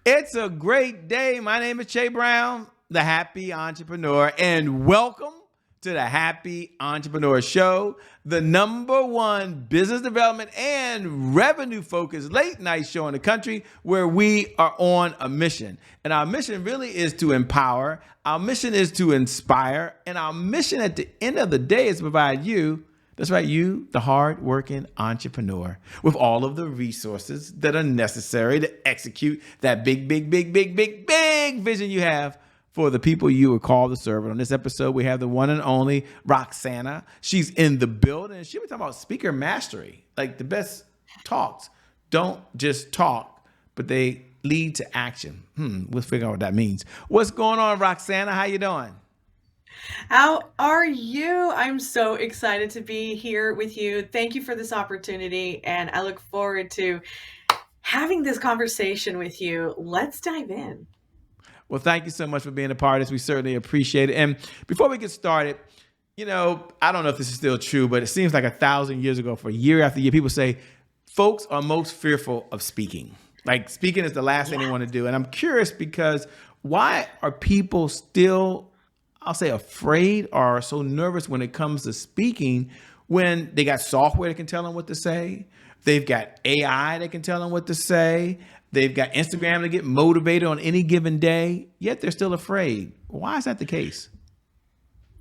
It's a great day. My name is Che Brown, the Happy Entrepreneur, and welcome to the Happy Entrepreneur Show, the number one business development and revenue focused late night show in the country where we are on a mission. And our mission really is to empower, our mission is to inspire, and our mission at the end of the day is to provide you, that's right, you, the hard-working entrepreneur, with all of the resources that are necessary to execute that big vision you have for the people you were called to serve. And on this episode, we have the one and only Roksana. She's in the building, and she'll be talking about speaker mastery. Like the best talks don't just talk, but they lead to action. We'll figure out what that means. What's going on, Roksana? How you doing? How are you? I'm so excited to be here with you. Thank you for this opportunity, and I look forward to having this conversation with you. Let's dive in. Well, thank you so much for being a part of this. We certainly appreciate it. And before we get started, I don't know if this is still true, but it seems like 1,000 years ago, for year after year, people say folks are most fearful of speaking. Like speaking is the last thing they want to do. And I'm curious because why are people still, I'll say, afraid or so nervous when it comes to speaking when they got software that can tell them what to say? They've got AI that can tell them what to say. They've got Instagram to get motivated on any given day, yet they're still afraid. Why is that the case?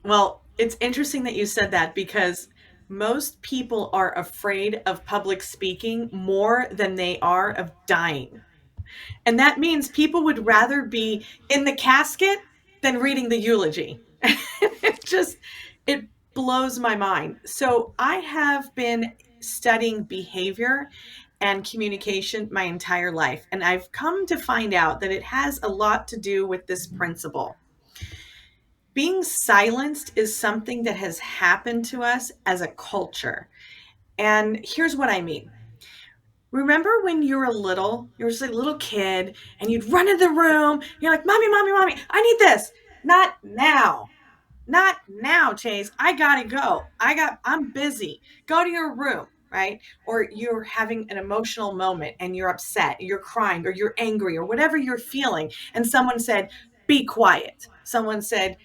Well, it's interesting that you said that because most people are afraid of public speaking more than they are of dying. And that means people would rather be in the casket than reading the eulogy. It blows my mind. So I have been studying behavior and communication my entire life. And I've come to find out that it has a lot to do with this principle. Being silenced is something that has happened to us as a culture. And here's what I mean. Remember when you were just a little kid and you'd run into the room, you're like, mommy, mommy, mommy, I need this. Not now. Not now, Chase. I gotta go. I'm busy. Go to your room, right? Or you're having an emotional moment and you're upset, you're crying, or you're angry, or whatever you're feeling. And someone said, be quiet. Someone said,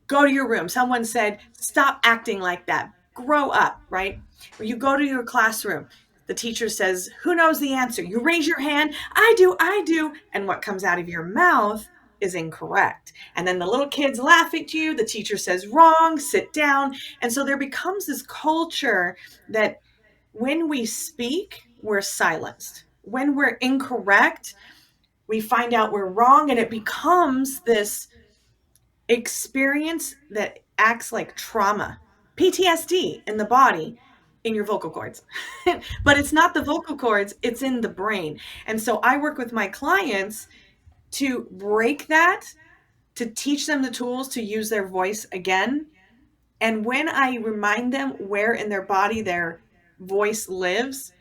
go to your room. Someone said, stop acting like that. Grow up, right? Or you go to your classroom. The teacher says, who knows the answer? You raise your hand. I do, I do. And what comes out of your mouth is incorrect. And then the little kids laugh at you. The teacher says, wrong, sit down. And so there becomes this culture that when we speak, we're silenced. When we're incorrect, we find out we're wrong, and it becomes this experience that acts like trauma, PTSD in the body, in your vocal cords. But it's not the vocal cords, it's in the brain. And so I work with my clients to break that, to teach them the tools to use their voice again. And when I remind them where in their body their voice lives,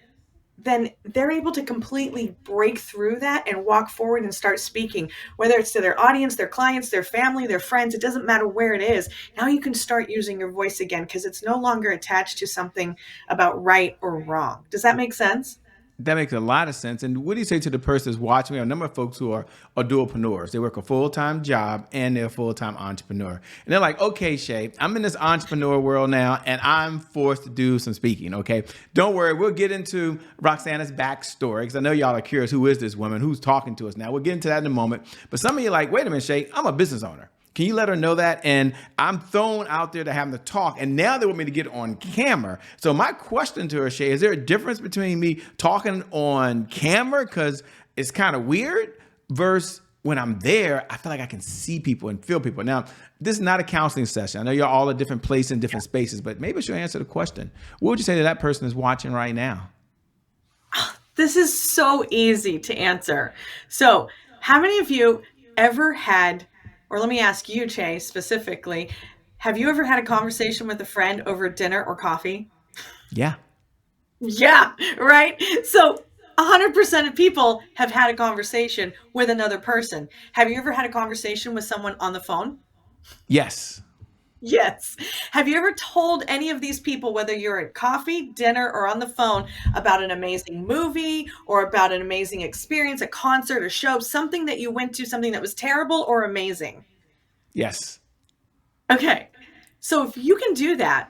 then they're able to completely break through that and walk forward and start speaking, whether it's to their audience, their clients, their family, their friends. It doesn't matter where it is. Now you can start using your voice again because it's no longer attached to something about right or wrong. Does that make sense? That makes a lot of sense. And what do you say to the person who's watching? We have a number of folks who are dualpreneurs. They work a full-time job and they're a full-time entrepreneur. And they're like, okay, Shay, I'm in this entrepreneur world now and I'm forced to do some speaking, okay? Don't worry, we'll get into Roksana's backstory because I know y'all are curious, who is this woman? Who's talking to us now? We'll get into that in a moment. But some of you are like, wait a minute, Shay, I'm a business owner. Can you let her know that? And I'm thrown out there to have them to talk. And now they want me to get on camera. So my question to her, Shay, is there a difference between me talking on camera, because it's kind of weird, versus when I'm there, I feel like I can see people and feel people. Now, this is not a counseling session. I know you're all at different places and different spaces, but maybe she'll answer the question. What would you say to that person who's watching right now? This is so easy to answer. So, how many of you ever had, or let me ask you, Che, specifically, have you ever had a conversation with a friend over dinner or coffee? Yeah. Yeah, right? So 100% of people have had a conversation with another person. Have you ever had a conversation with someone on the phone? Yes. Yes. Have you ever told any of these people, whether you're at coffee, dinner, or on the phone, about an amazing movie or about an amazing experience, a concert, a show, something that you went to, something that was terrible or amazing? Yes. Okay. So if you can do that,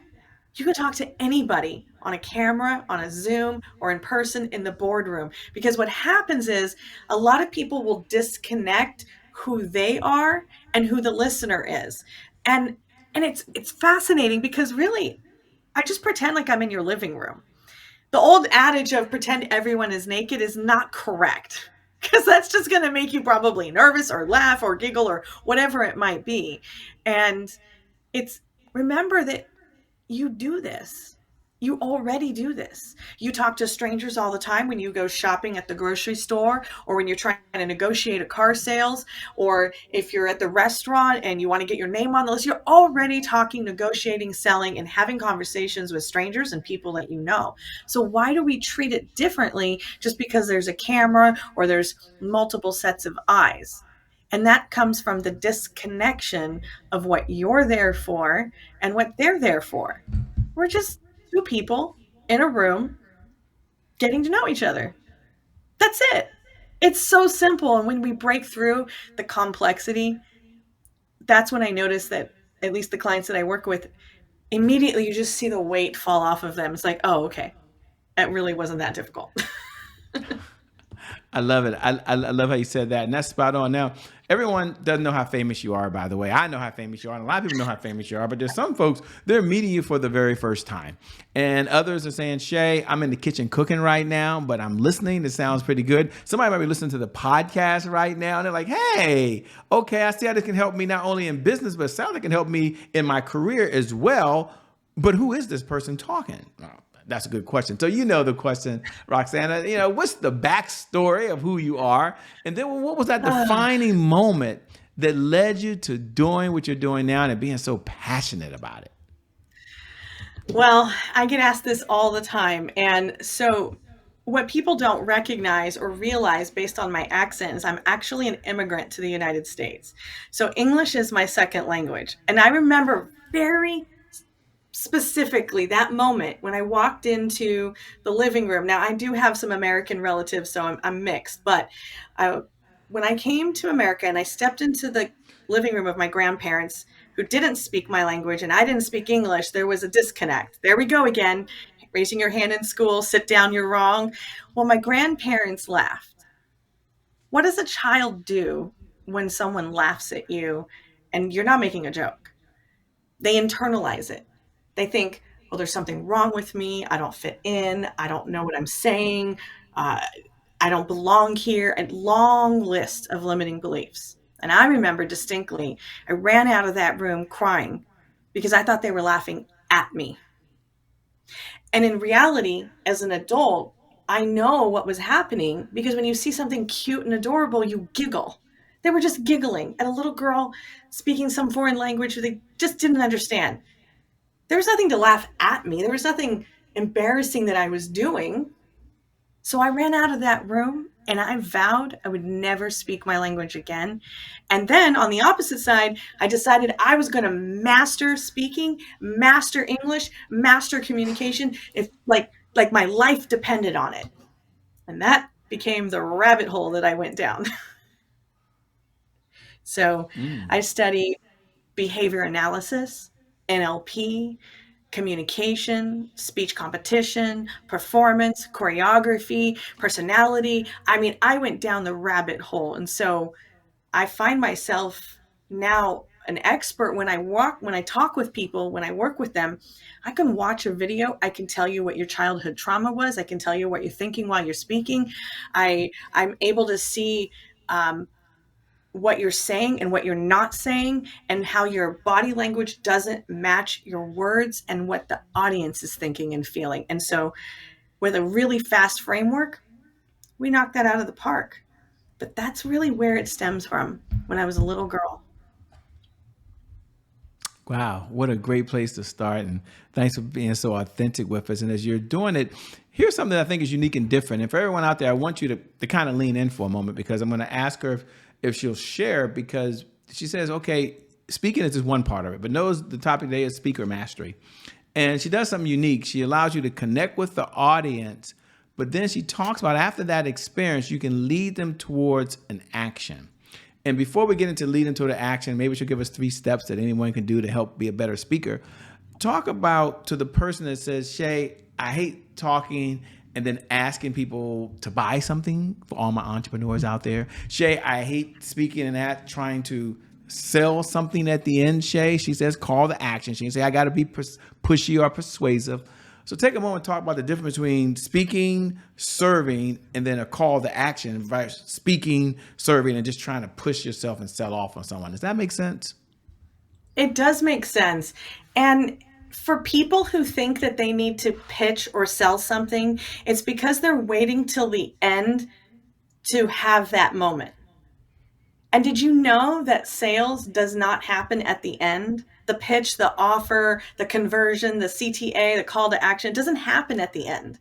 you can talk to anybody on a camera, on a Zoom, or in person in the boardroom. Because what happens is a lot of people will disconnect who they are and who the listener is. And it's fascinating because really I just pretend like I'm in your living room. The old adage of pretend everyone is naked is not correct because that's just going to make you probably nervous or laugh or giggle or whatever it might be. And it's remember that you do this. You already do this. You talk to strangers all the time when you go shopping at the grocery store or when you're trying to negotiate a car sales or if you're at the restaurant and you want to get your name on the list. You're already talking, negotiating, selling, and having conversations with strangers and people that you know. So why do we treat it differently just because there's a camera or there's multiple sets of eyes? And that comes from the disconnection of what you're there for and what they're there for. We're just two people in a room getting to know each other. That's it. It's so simple. And when we break through the complexity, that's when I notice that at least the clients that I work with, immediately you just see the weight fall off of them. It's like, oh, okay. That really wasn't that difficult. I love it. I love how you said that. And that's spot on. Now, everyone doesn't know how famous you are, by the way. I know how famous you are, and a lot of people know how famous you are, but there's some folks, they're meeting you for the very first time. And others are saying, Shay, I'm in the kitchen cooking right now, but I'm listening. It sounds pretty good. Somebody might be listening to the podcast right now, and they're like, hey, okay, I see how this can help me not only in business, but it sounds like it can help me in my career as well. But who is this person talking? That's a good question. So you know the question, Roksana, what's the backstory of who you are? And then what was that defining moment that led you to doing what you're doing now and being so passionate about it? Well, I get asked this all the time. And so, what people don't recognize or realize based on my accent is I'm actually an immigrant to the United States. So, English is my second language. And I remember very specifically that moment when I walked into the living room. Now, I do have some American relatives, so I'm mixed, but I, when I came to America and I stepped into the living room of my grandparents who didn't speak my language and I didn't speak English, there was a disconnect. There we go again, raising your hand in school, sit down, you're wrong. Well, my grandparents laughed. What does a child do when someone laughs at you and you're not making a joke? They internalize it. They think, well, there's something wrong with me. I don't fit in. I don't know what I'm saying. Uh, I don't belong here. A long list of limiting beliefs. And I remember distinctly, I ran out of that room crying because I thought they were laughing at me. And in reality, as an adult, I know what was happening because when you see something cute and adorable, you giggle. They were just giggling at a little girl speaking some foreign language that they just didn't understand. There was nothing to laugh at me. There was nothing embarrassing that I was doing. So I ran out of that room and I vowed I would never speak my language again. And then on the opposite side, I decided I was going to master speaking, master English, master communication if like my life depended on it. And that became the rabbit hole that I went down. So I studied behavior analysis, NLP, communication, speech competition, performance, choreography, personality. I mean, I went down the rabbit hole. And so I find myself now an expert when I talk with people, when I work with them. I can watch a video. I can tell you what your childhood trauma was. I can tell you what you're thinking while you're speaking. I'm able to see what you're saying and what you're not saying, and how your body language doesn't match your words and what the audience is thinking and feeling. And so, with a really fast framework, we knocked that out of the park. But that's really where it stems from when I was a little girl. Wow, what a great place to start. And thanks for being so authentic with us. And as you're doing it, here's something that I think is unique and different. And for everyone out there, I want you to kind of lean in for a moment because I'm going to ask her if she'll share, because she says, okay, speaking is just one part of it, but knows the topic today is speaker mastery. And she does something unique. She allows you to connect with the audience, but then she talks about after that experience, you can lead them towards an action. And before we get into leading to the action, maybe she'll give us 3 steps that anyone can do to help be a better speaker. Talk about to the person that says, Shay, I hate talking and then asking people to buy something for all my entrepreneurs out there. Shay, I hate speaking and trying to sell something at the end, Shay. She says, call to action. She can say, I got to be pushy or persuasive. So take a moment to talk about the difference between speaking, serving, and then a call to action versus speaking, serving, and just trying to push yourself and sell off on someone. Does that make sense? It does make sense. And for people who think that they need to pitch or sell something, it's because they're waiting till the end to have that moment. And did you know that sales does not happen at the end? The pitch, the offer, the conversion, the CTA, the call to action, it doesn't happen at the end.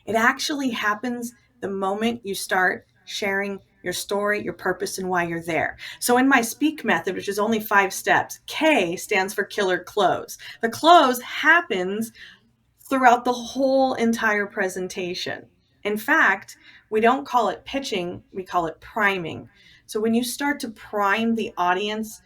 It actually happens the moment you start sharing your story, your purpose, and why you're there. So in my speak method, which is only 5 steps, K stands for killer close. The close happens throughout the whole entire presentation. In fact, we don't call it pitching, we call it priming. So when you start to prime the audience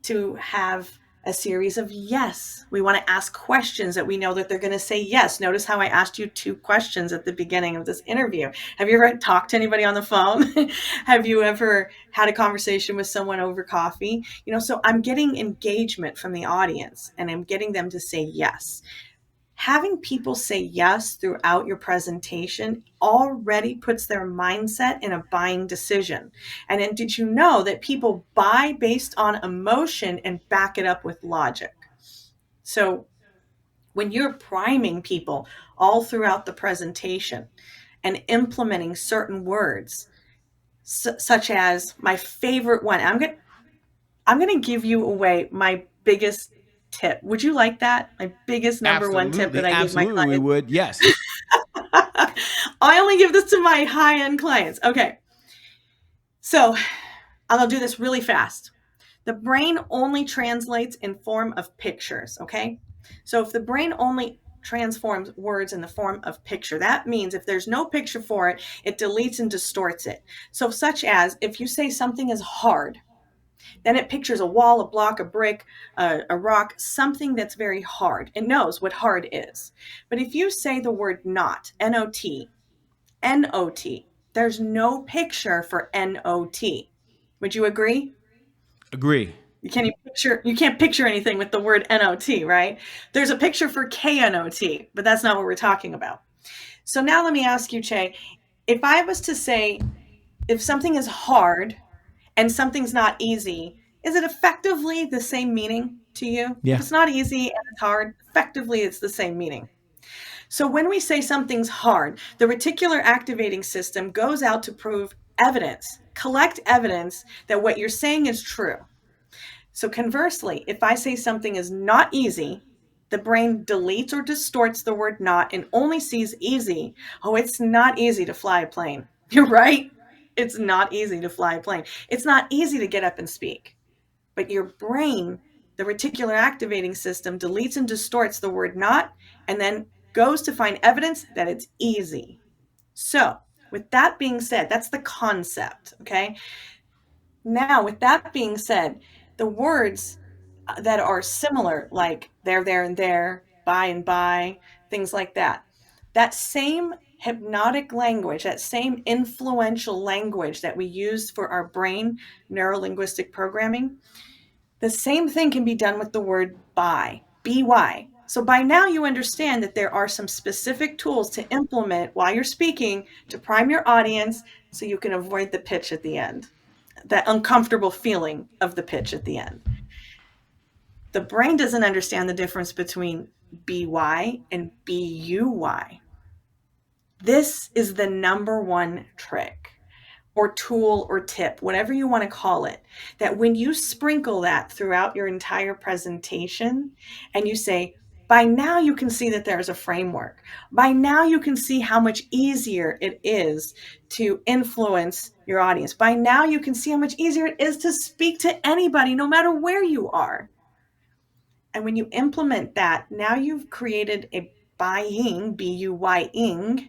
to have a series of yes, we want to ask questions that we know that they're going to say yes. Notice how I asked you 2 questions at the beginning of this interview. Have you ever talked to anybody on the phone? Have you ever had a conversation with someone over coffee? So I'm getting engagement from the audience and I'm getting them to say yes. Having people say yes throughout your presentation already puts their mindset in a buying decision. And then did you know that people buy based on emotion and back it up with logic? So when you're priming people all throughout the presentation and implementing certain words, such as my favorite one, I'm going to give you away my biggest tip. Would you like that? My biggest number 1 tip that I give my Absolutely, we clients. would. Yes. I only give this to my high-end clients. Okay. So I'll do this really fast. The brain only translates in form of pictures. Okay. So if the brain only transforms words in the form of picture, that means if there's no picture for it, it deletes and distorts it. So such as if you say something is hard, then it pictures a wall, a block, a brick, a rock, something that's very hard. It knows what hard is. But if you say the word not, N-O-T, N-O-T, there's no picture for N-O-T. Would you agree? Agree. You can't picture anything with the word N-O-T, right? There's a picture for K-N-O-T, but that's not what we're talking about. So now let me ask you, Che, if I was to say, if something is hard and something's not easy, is it effectively the same meaning to you? Yeah. If it's not easy and it's hard, effectively it's the same meaning. So when we say something's hard, the reticular activating system goes out to prove evidence, collect evidence that what you're saying is true. So conversely, if I say something is not easy, the brain deletes or distorts the word not and only sees easy. Oh, it's not easy to fly a plane. You're right. It's not easy to fly a plane. It's not easy to get up and speak. But your brain, the reticular activating system, deletes and distorts the word not and then goes to find evidence that it's easy. So with that being said, that's the concept, okay? Now, with that being said, the words that are similar, like there, and there, by and by, things like that, that same hypnotic language, that same influential language that we use for our brain, neuro-linguistic programming, the same thing can be done with the word by, B-Y. So by now you understand that there are some specific tools to implement while you're speaking to prime your audience so you can avoid the pitch at the end, that uncomfortable feeling of the pitch at the end. The brain doesn't understand the difference between BY and BUY. This is the number 1 trick or tool or tip, whatever you want to call it, that when you sprinkle that throughout your entire presentation and you say By now, you can see that there's a framework. By now, you can see how much easier it is to influence your audience. By now, you can see how much easier it is to speak to anybody, no matter where you are. And when you implement that, now you've created a buying, B-U-Y-ing,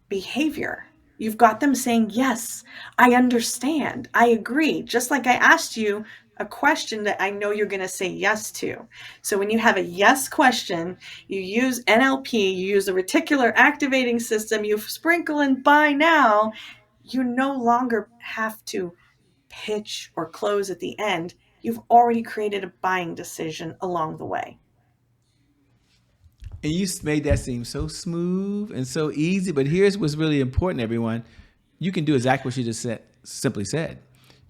behavior. You've got them saying, yes, I understand. I agree. Just like I asked you a question that I know you're going to say yes to. So when you have a yes question, you use NLP, you use a reticular activating system, you sprinkle in buy now, you no longer have to pitch or close at the end. You've already created a buying decision along the way. And you made that seem so smooth and so easy. But here's what's really important, everyone. You can do exactly what she just said, simply said.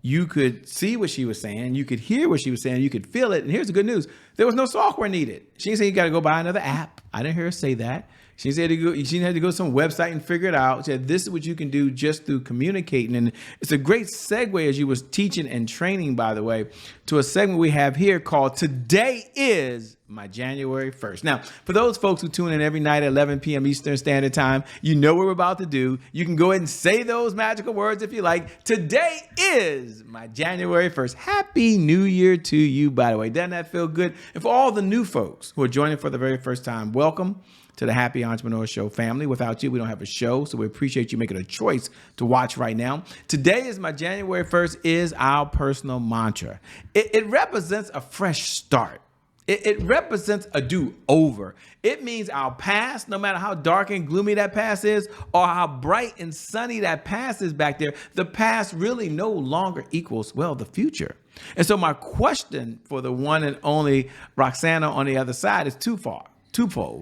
You could see what she was saying. You could hear what she was saying. You could feel it. And here's the good news. There was no software needed. She didn't say you got to go buy another app. I didn't hear her say that. She said she didn't have to go to some website and figure it out. She said, this is what you can do just through communicating. And it's a great segue as you was teaching and training, by the way, to a segment we have here called Today is my January 1st. Now, for those folks who tune in every night at 11 p.m. Eastern Standard Time, you know what we're about to do. You can go ahead and say those magical words if you like. Today is my January 1st. Happy New Year to you, by the way. Doesn't that feel good? And for all the new folks who are joining for the very first time, welcome to the Happy Entrepreneur Show family. Without you, we don't have a show, so we appreciate you making a choice to watch right now. Today is my January 1st is our personal mantra. It represents a fresh start. It represents a do-over. It means our past, no matter how dark and gloomy that past is, or how bright and sunny that past is back there, the past really no longer equals, well, the future. And so my question for the one and only Roksana on the other side is twofold.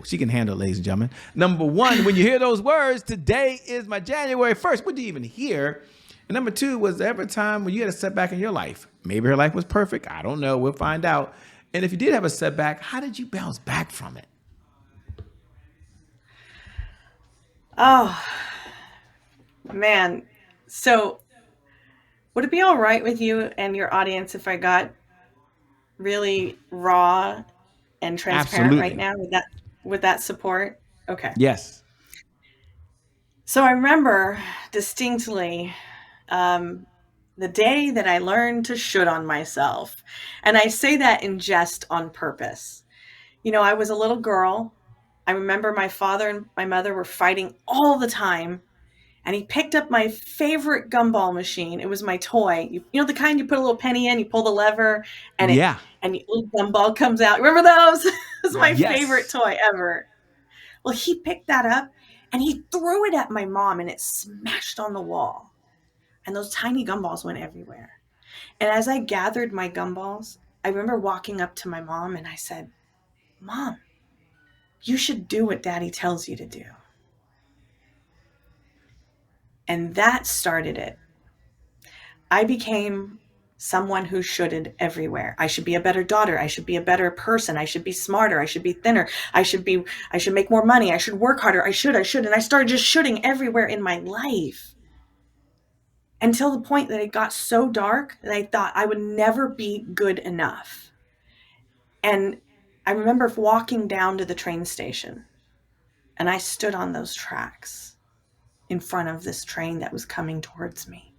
She can handle it, ladies and gentlemen. Number one, when you hear those words, today is my January 1st, what do you even hear? And number two, was there ever a time when you had a setback in your life? Maybe her life was perfect. I don't know. We'll find out. And if you did have a setback, how did you bounce back from it? Oh, man. So would it be all right with you and your audience if I got really raw and transparent right Absolutely. now with that support? Okay. Yes. So I remember distinctly the day that I learned to should on myself. And I say that in jest on purpose. You know, I was a little girl. I remember my father and my mother were fighting all the time. And he picked up my favorite gumball machine. It was my toy. You know the kind you put a little penny in, you pull the lever, and Yeah. a little gumball comes out. Remember those? It was my favorite Yes. toy ever. Well, he picked that up and he threw it at my mom and it smashed on the wall. And those tiny gumballs went everywhere. And as I gathered my gumballs, I remember walking up to my mom and I said, Mom, you should do what Daddy tells you to do. And that started it. I became someone who shoulded everywhere. I should be a better daughter. I should be a better person. I should be smarter. I should be thinner. I should make more money. I should work harder. I should. And I started just shoulding everywhere in my life until the point that it got so dark that I thought I would never be good enough. And I remember walking down to the train station and I stood on those tracks in front of this train that was coming towards me.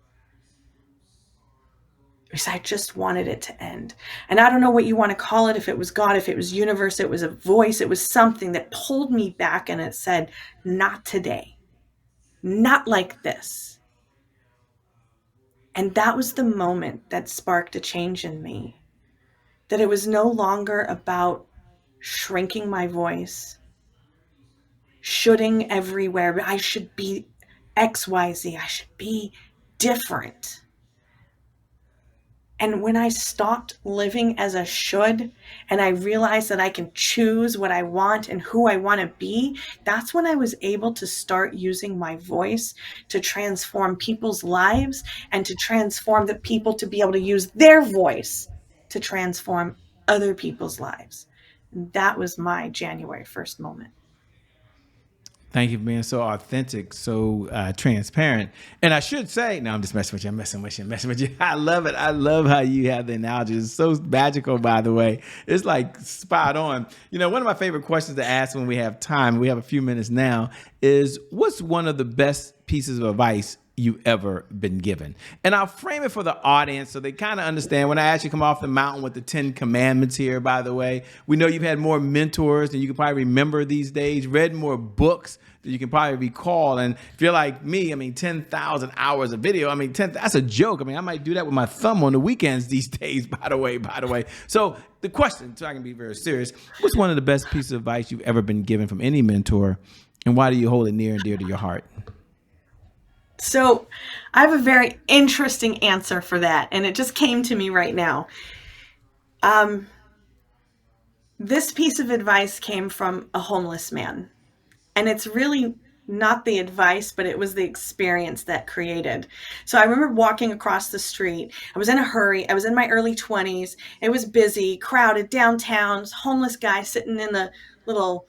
Because I just wanted it to end. And I don't know what you want to call it, if it was God, if it was universe, it was a voice, it was something that pulled me back and it said, not today, not like this. And that was the moment that sparked a change in me, that it was no longer about shrinking my voice, shoulding everywhere. I should be XYZ. I should be different. And when I stopped living as a should and I realized that I can choose what I want and who I want to be, that's when I was able to start using my voice to transform people's lives and to transform the people to be able to use their voice to transform other people's lives. And that was my January 1st moment. Thank you for being so authentic, so transparent. And I should say, no, I'm just messing with you. I'm messing with you. I'm messing with you. I love it. I love how you have the analogy. It's so magical, by the way. It's like spot on. You know, one of my favorite questions to ask when we have time, we have a few minutes now, is what's one of the best pieces of advice you ever been given? And I'll frame it for the audience so they kind of understand. When I actually come off the mountain with the 10 commandments here, by the way, we know you've had more mentors than you can probably remember these days, read more books that you can probably recall. And if you're like me, I mean, 10,000 hours of video, I mean, that's a joke. I mean, I might do that with my thumb on the weekends these days, by the way. So the question, so I can be very serious, what's one of the best pieces of advice you've ever been given from any mentor, and why do you hold it near and dear to your heart? So I have a very interesting answer for that, and it just came to me right now. This piece of advice came from a homeless man, and it's really not the advice, but it was the experience that created. So I remember walking across the street. I was in a hurry. I was in my early 20s. It was busy, crowded downtown. Homeless guy sitting in the little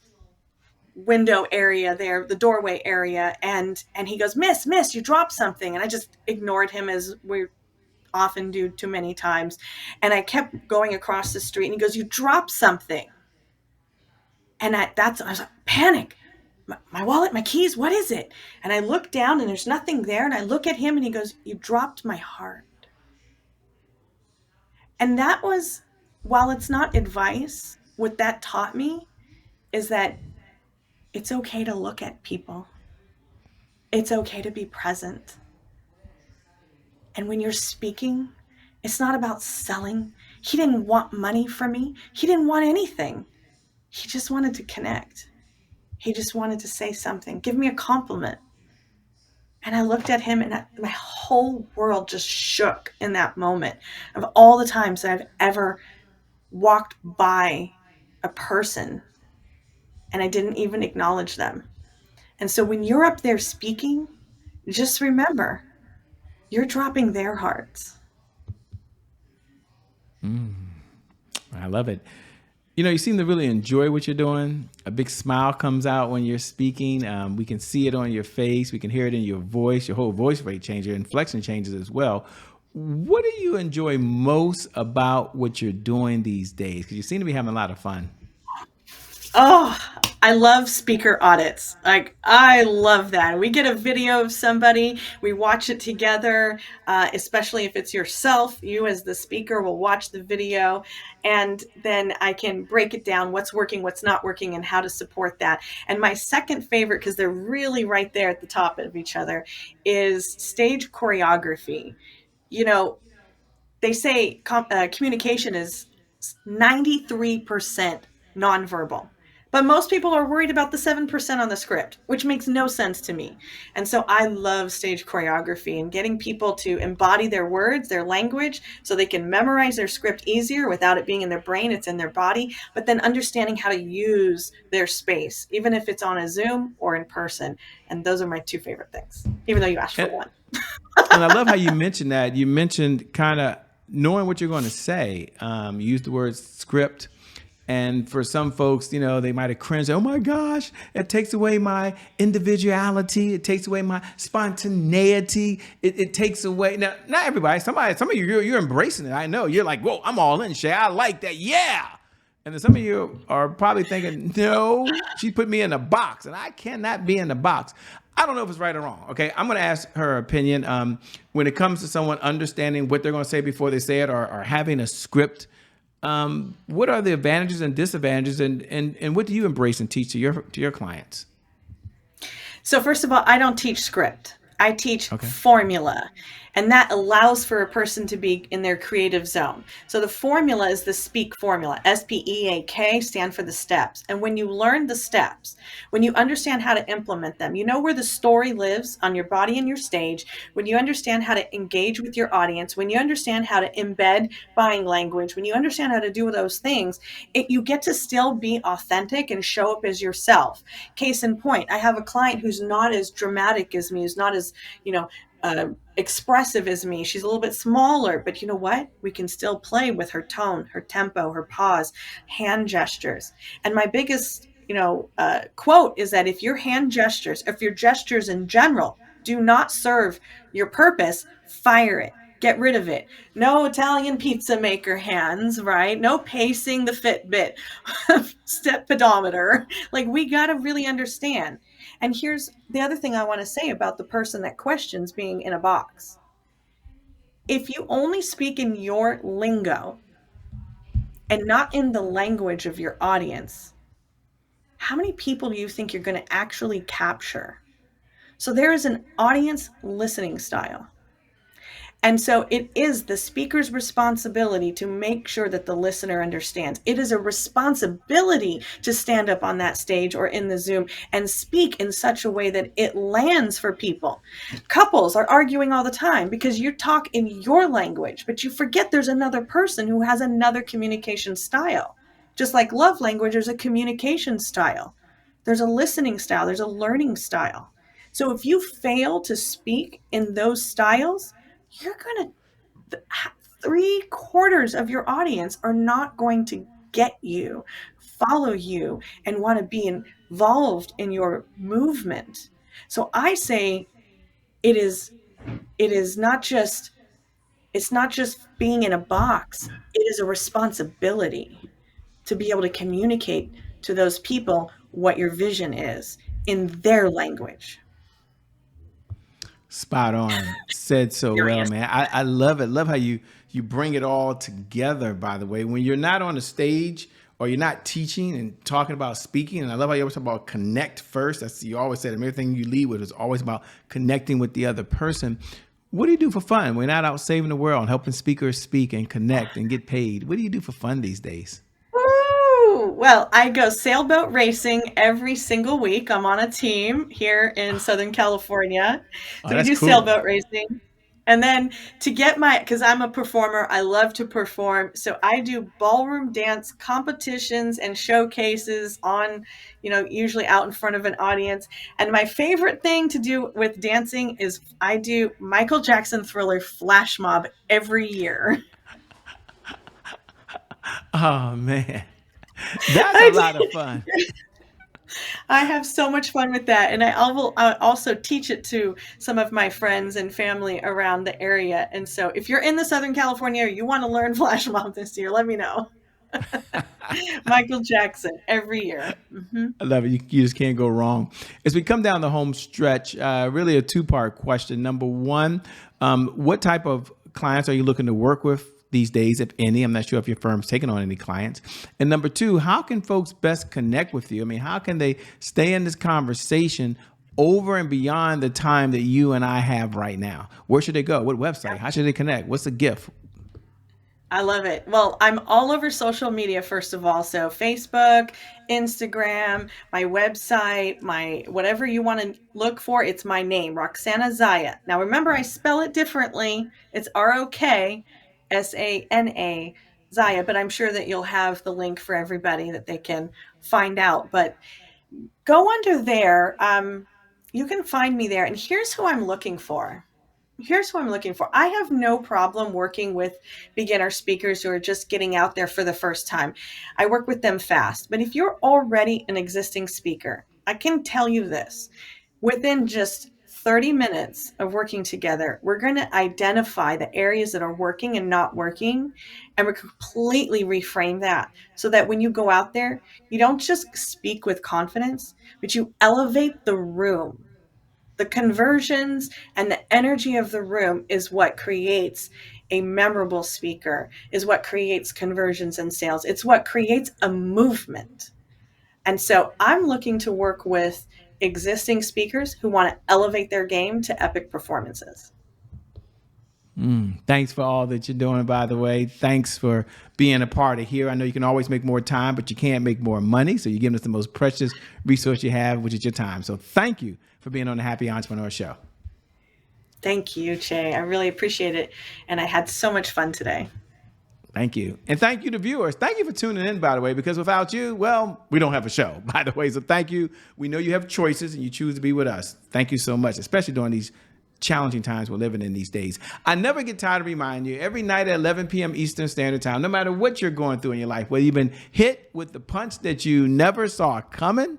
window area there, the doorway area, and he goes, miss, you dropped something. And I just ignored him, as we often do too many times, and I kept going across the street, and he goes, you dropped something. And I was like, panic, my wallet, my keys, what is it? And I look down and there's nothing there, and I look at him and he goes, you dropped my heart. And that was, while it's not advice, what that taught me is that it's okay to look at people. It's okay to be present. And when you're speaking, it's not about selling. He didn't want money from me. He didn't want anything. He just wanted to connect. He just wanted to say something, give me a compliment. And I looked at him, and my whole world just shook in that moment, of all the times that I've ever walked by a person and I didn't even acknowledge them. And so when you're up there speaking, just remember, you're dropping their hearts. I love it. You know, you seem to really enjoy what you're doing. A big smile comes out when you're speaking. We can see it on your face. We can hear it in your voice. Your whole voice rate changes, your inflection changes as well. What do you enjoy most about what you're doing these days? Because you seem to be having a lot of fun. Oh, I love speaker audits. Like, I love that. We get a video of somebody, we watch it together, especially if it's yourself. You as the speaker will watch the video, and then I can break it down, what's working, what's not working, and how to support that. And my second favorite, because they're really right there at the top of each other, is stage choreography. You know, they say communication is 93% nonverbal. But most people are worried about the 7% on the script, which makes no sense to me. And so I love stage choreography and getting people to embody their words, their language, so they can memorize their script easier without it being in their brain, it's in their body, but then understanding how to use their space, even if it's on a Zoom or in person. And those are my two favorite things, even though you asked for And, one. and I love how you mentioned that. You mentioned kind of knowing what you're going to say. You used the word script. And for some folks, you know, they might have cringed. Oh my gosh, it takes away my individuality. It takes away my spontaneity. It takes away. Now, not everybody. Some of you, you're embracing it. I know. You're like, whoa, I'm all in, Shay. I like that. Yeah. And then some of you are probably thinking, no, she put me in a box, and I cannot be in a box. I don't know if it's right or wrong. Okay, I'm going to ask her opinion when it comes to someone understanding what they're going to say before they say it, or having a script. What are the advantages and disadvantages, and what do you embrace and teach to your clients? So first of all, I don't teach script. I teach Okay. formula, and that allows for a person to be in their creative zone. So the formula is the SPEAK formula. SPEAK stand for the steps. And when you learn the steps, when you understand how to implement them, you know where the story lives on your body and your stage. When you understand how to engage with your audience, when you understand how to embed buying language, when you understand how to do those things, you get to still be authentic and show up as yourself. Case in point, I have a client who's not as dramatic as me, who's not as, expressive as me. She's a little bit smaller, but you know what? We can still play with her tone, her tempo, her pause, hand gestures. And my biggest quote is that if your hand gestures, if your gestures in general do not serve your purpose, fire it. Get rid of it. No Italian pizza maker hands, right? No pacing the Fitbit step pedometer. Like, we got to really understand. And here's the other thing I want to say about the person that questions being in a box. If you only speak in your lingo and not in the language of your audience, how many people do you think you're going to actually capture? So there is an audience listening style. And so it is the speaker's responsibility to make sure that the listener understands. It is a responsibility to stand up on that stage or in the Zoom and speak in such a way that it lands for people. Couples are arguing all the time because you talk in your language, but you forget there's another person who has another communication style. Just like love language, there's a communication style. There's a listening style. There's a learning style. So if you fail to speak in those styles, you're going to, 3/4 of your audience are not going to get you, follow you, and want to be involved in your movement. So I say it is not just, it's not just being in a box. It is a responsibility to be able to communicate to those people what your vision is in their language. Spot on. Said so well, Furious. man. I love it. Love how you bring it all together, by the way. When you're not on the stage or you're not teaching and talking about speaking, and I love how you always talk about connect first. That's, you always said everything you lead with is always about connecting with the other person. What do you do for fun? We're not out saving the world, helping speakers speak and connect and get paid. What do you do for fun these days? Well, I go sailboat racing every single week. I'm on a team here in Southern California. Oh, So we that's do cool. sailboat racing. And then to get because I'm a performer, I love to perform. So I do ballroom dance competitions and showcases on, usually out in front of an audience. And my favorite thing to do with dancing is I do Michael Jackson Thriller flash mob every year. Oh, man. That's a I lot do. of fun. I have so much fun with that. And I also teach it to some of my friends and family around the area. And so if you're in the Southern California area, you want to learn flash mob this year, let me know. Michael Jackson every year. I love it. You just can't go wrong. As we come down the home stretch, really a two-part question. Number one, what type of clients are you looking to work with these days, if any? I'm not sure if your firm's taking on any clients. And number two, how can folks best connect with you? I mean, how can they stay in this conversation over and beyond the time that you and I have right now? Where should they go? What website? How should they connect? What's the gift? I love it. Well, I'm all over social media, first of all. So Facebook, Instagram, my website, my whatever you want to look for, it's my name, Roksana Zaya. Now, remember, I spell it differently. It's Roksana Zaya, but I'm sure that you'll have the link for everybody that they can find out. But go under there. You can find me there. And here's who I'm looking for. I have no problem working with beginner speakers who are just getting out there for the first time. I work with them fast. But if you're already an existing speaker, I can tell you this. Within just 30 minutes of working together, we're going to identify the areas that are working and not working, and we completely reframe that so that when you go out there, you don't just speak with confidence, but you elevate the room. The conversions and the energy of the room is what creates a memorable speaker, is what creates conversions and sales. It's what creates a movement. And so I'm looking to work with existing speakers who want to elevate their game to epic performances. Thanks for all that you're doing, by the way. Thanks for being a part of here. I know you can always make more time, but you can't make more money. So you're giving us the most precious resource you have, which is your time. So thank you for being on the Happy Entrepreneur Show. Thank you, Che. I really appreciate it. And I had so much fun today. Thank you. And thank you to viewers. Thank you for tuning in, by the way, because without you, well, we don't have a show, by the way. So thank you. We know you have choices and you choose to be with us. Thank you so much, especially during these challenging times we're living in these days. I never get tired of reminding you every night at 11 p.m. Eastern Standard Time, no matter what you're going through in your life, whether you've been hit with the punch that you never saw coming,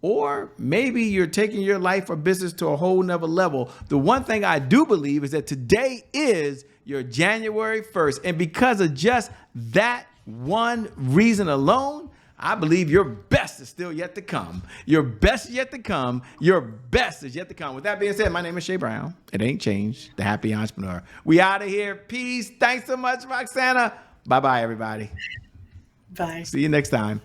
or maybe you're taking your life or business to a whole nother level. The one thing I do believe is that today is your January 1st. And because of just that one reason alone, I believe your best is still yet to come. Your best is yet to come. Your best is yet to come. With that being said, my name is Shay Brown. It ain't changed. The Happy Entrepreneur. We out of here. Peace. Thanks so much, Roksana. Bye-bye, everybody. Bye. See you next time.